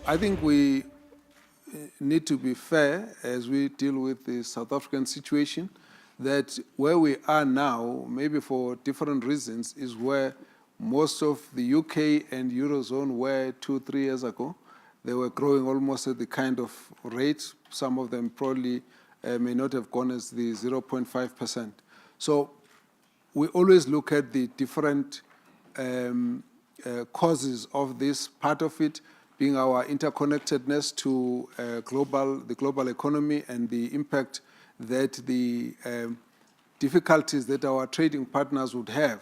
I think we need to be fair as we deal with the South African situation, that where we are now, maybe for different reasons, is where most of the UK and Eurozone were 2-3 years ago. They were growing almost at the kind of rate. Some of them probably may not have gone as the 0.5%. So we always look at the different causes of this, part of it being our interconnectedness to the global economy and the impact that the difficulties that our trading partners would have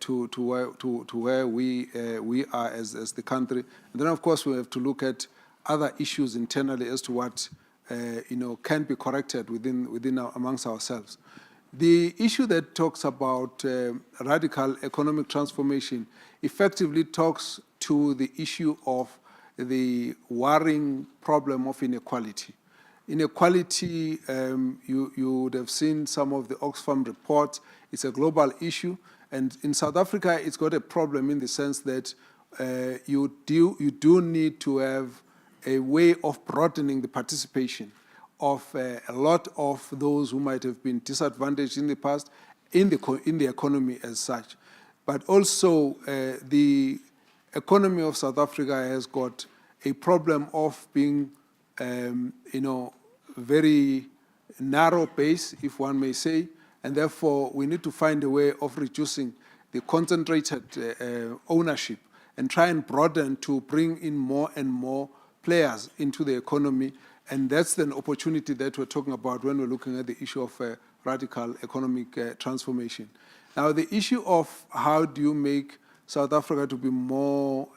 to where we are as the country. And then, of course, we have to look at other issues internally as to what can be corrected amongst ourselves. The issue that talks about radical economic transformation effectively talks to the issue of the worrying problem of inequality. Inequality, you would have seen some of the Oxfam reports. It's a global issue. And in South Africa, it's got a problem in the sense that you do need to have a way of broadening the participation of a lot of those who might have been disadvantaged in the past in the economy as such. But also the economy of South Africa has got a problem of being, very narrow base, if one may say, and therefore we need to find a way of reducing the concentrated ownership and try and broaden to bring in more and more players into the economy. And that's an opportunity that we're talking about when we're looking at the issue of radical economic transformation. Now, the issue of how do you make South Africa to be more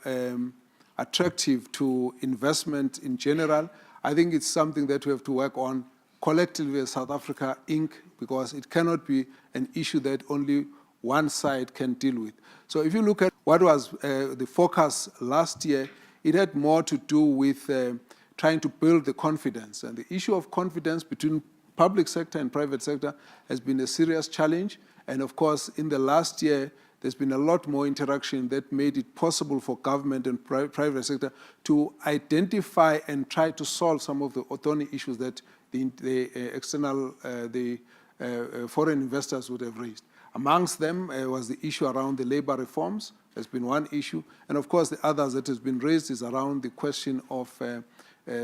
attractive to investment in general, I think it's something that we have to work on collectively as South Africa Inc., because it cannot be an issue that only one side can deal with. So if you look at what was the focus last year, it had more to do with trying to build the confidence. And the issue of confidence between public sector and private sector has been a serious challenge. And of course, in the last year, there's been a lot more interaction that made it possible for government and private sector to identify and try to solve some of the thorny issues that the foreign investors would have raised. Amongst them was the issue around the labor reforms. There's been one issue. And of course, the others that has been raised is around the question of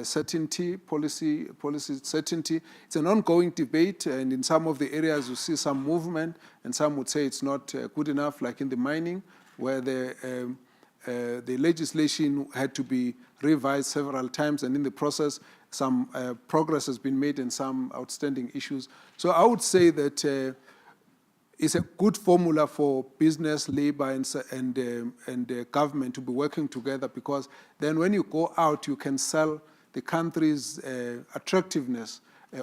certainty, policy certainty. It's an ongoing debate, and in some of the areas you see some movement, and some would say it's not good enough, like in the mining, where the legislation had to be revised several times, and in the process, some progress has been made and some outstanding issues. So I would say that it's a good formula for business, labor, and government to be working together, because then when you go out, you can sell the country's attractiveness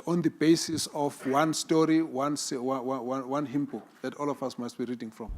on the basis of one story, one hymn book that all of us must be reading from.